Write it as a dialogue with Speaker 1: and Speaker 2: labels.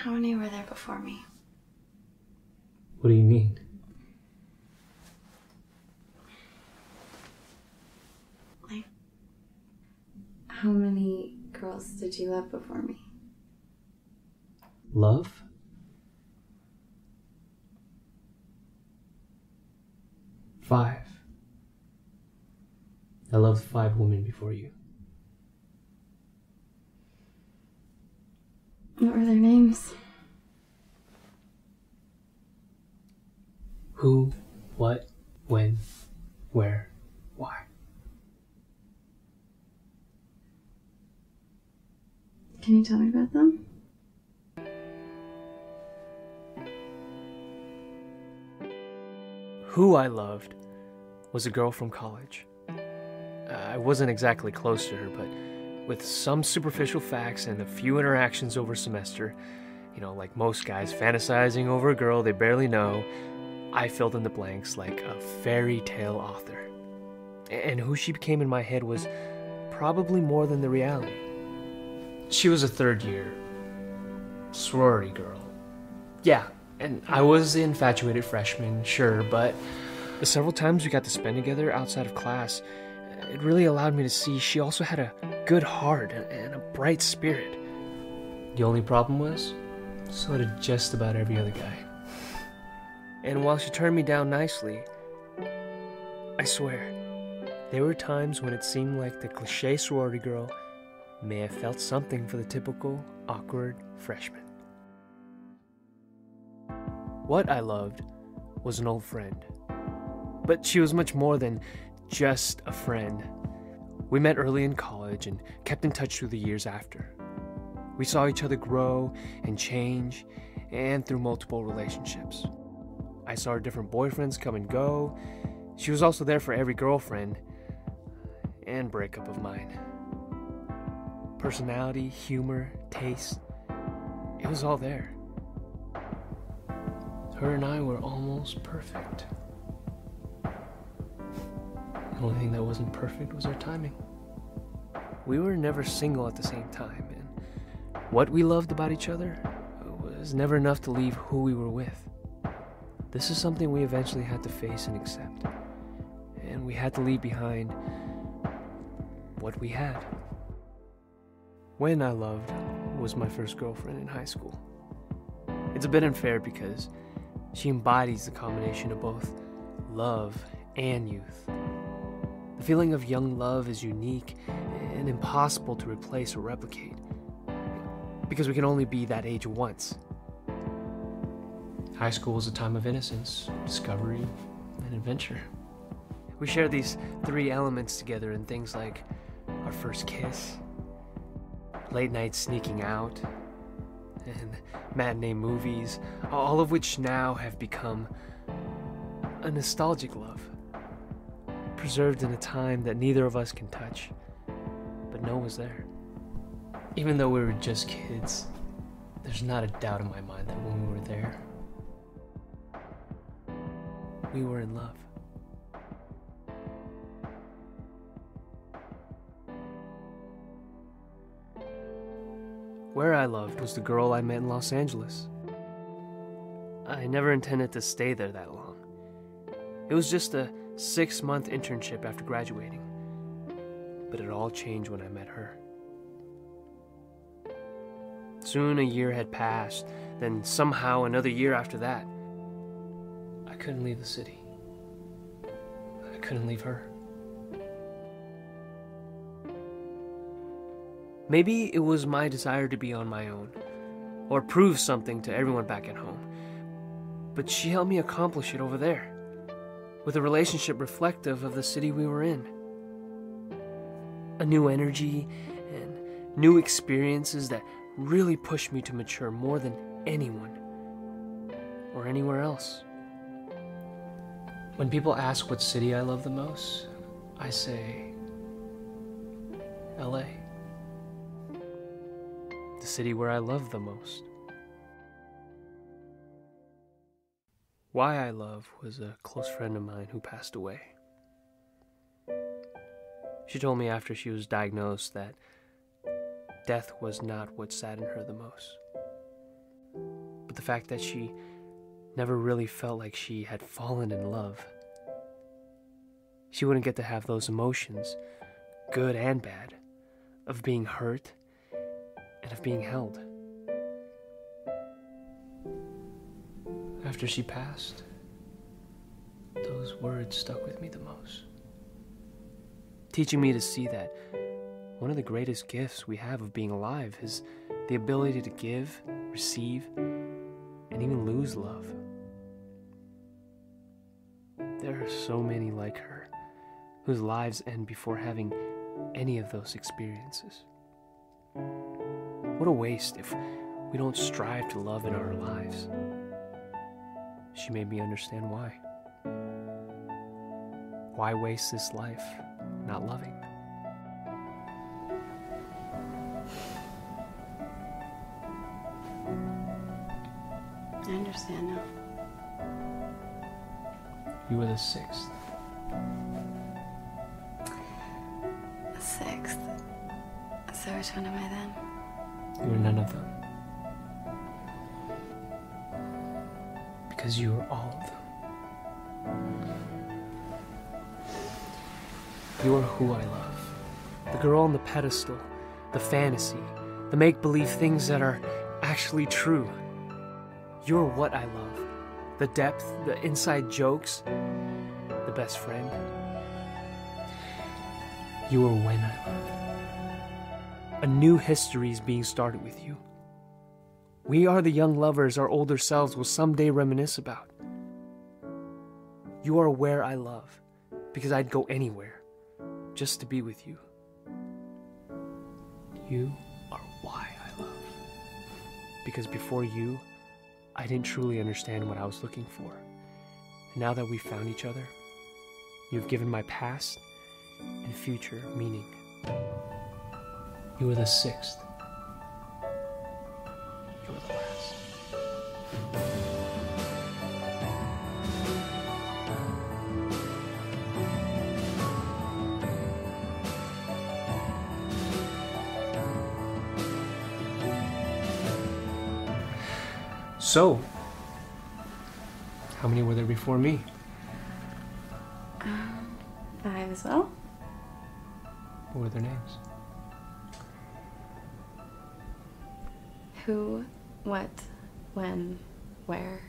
Speaker 1: How many were there before me?
Speaker 2: What do you mean?
Speaker 1: Like, how many girls did you love before me?
Speaker 2: Love? Five. I loved 5 women before you.
Speaker 1: What were their names?
Speaker 2: Who, what, when, where, why.
Speaker 1: Can you tell me about them?
Speaker 3: Who I loved was a girl from college. I wasn't exactly close to her, but with some superficial facts and a few interactions over semester, like most guys fantasizing over a girl they barely know, I filled in the blanks like a fairy tale author. And who she became in my head was probably more than the reality. She was a third-year sorority girl. Yeah, and I was the infatuated freshman, sure, but the several times we got to spend together outside of class, it really allowed me to see she also had a good heart and a bright spirit. The only problem was, so did just about every other guy. And while she turned me down nicely, I swear, there were times when it seemed like the cliché sorority girl may have felt something for the typical awkward freshman. What I loved was an old friend. But she was much more than just a friend. We met early in college and kept in touch through the years after. We saw each other grow and change, and through multiple relationships. I saw her different boyfriends come and go. She was also there for every girlfriend and breakup of mine. Personality, humor, taste, it was all there. Her and I were almost perfect. The only thing that wasn't perfect was our timing. We were never single at the same time, and what we loved about each other was never enough to leave who we were with. This is something we eventually had to face and accept, and we had to leave behind what we had. When I loved was my first girlfriend in high school. It's a bit unfair because she embodies the combination of both love and youth. The feeling of young love is unique and impossible to replace or replicate, because we can only be that age once. High school was a time of innocence, discovery, and adventure. We shared these 3 elements together in things like our first kiss, late night sneaking out, and matinee movies, all of which now have become a nostalgic love, preserved in a time that neither of us can touch, but know was there. Even though we were just kids, there's not a doubt in my mind that when we were there, we were in love. Where I loved was the girl I met in Los Angeles. I never intended to stay there that long. It was just a 6-month internship after graduating, but it all changed when I met her. Soon a year had passed, then somehow another year after that. I couldn't leave the city. I couldn't leave her. Maybe it was my desire to be on my own, or prove something to everyone back at home. But she helped me accomplish it over there, with a relationship reflective of the city we were in. A new energy and new experiences that really pushed me to mature more than anyone or anywhere else. When people ask what city I love the most, I say LA. The city where I love the most. Why I love was a close friend of mine who passed away. She told me after she was diagnosed that death was not what saddened her the most. with the fact that she never really felt like she had fallen in love. She wouldn't get to have those emotions, good and bad, of being hurt and of being held. After she passed, those words stuck with me the most, teaching me to see that one of the greatest gifts we have of being alive is the ability to give, receive, and even lose love. There are so many like her whose lives end before having any of those experiences. What a waste if we don't strive to love in our lives. She made me understand why. Why waste this life not loving?
Speaker 1: I understand now.
Speaker 3: You were the sixth.
Speaker 1: The sixth. So which one am I then?
Speaker 3: You were none of them. Because you were all of them. You are who I love. The girl on the pedestal, the fantasy, the make-believe things that are actually true. You're what I love. The depth, the inside jokes, the best friend. You are when I love. A new history is being started with you. We are the young lovers our older selves will someday reminisce about. You are where I love, because I'd go anywhere just to be with you. You are why I love, because before you, I didn't truly understand what I was looking for. And now that we've found each other, you've given my past and future meaning. You are the sixth. You are the last. So, how many were there before me?
Speaker 1: 5 as well.
Speaker 3: What were their names?
Speaker 1: Who, what, when, where.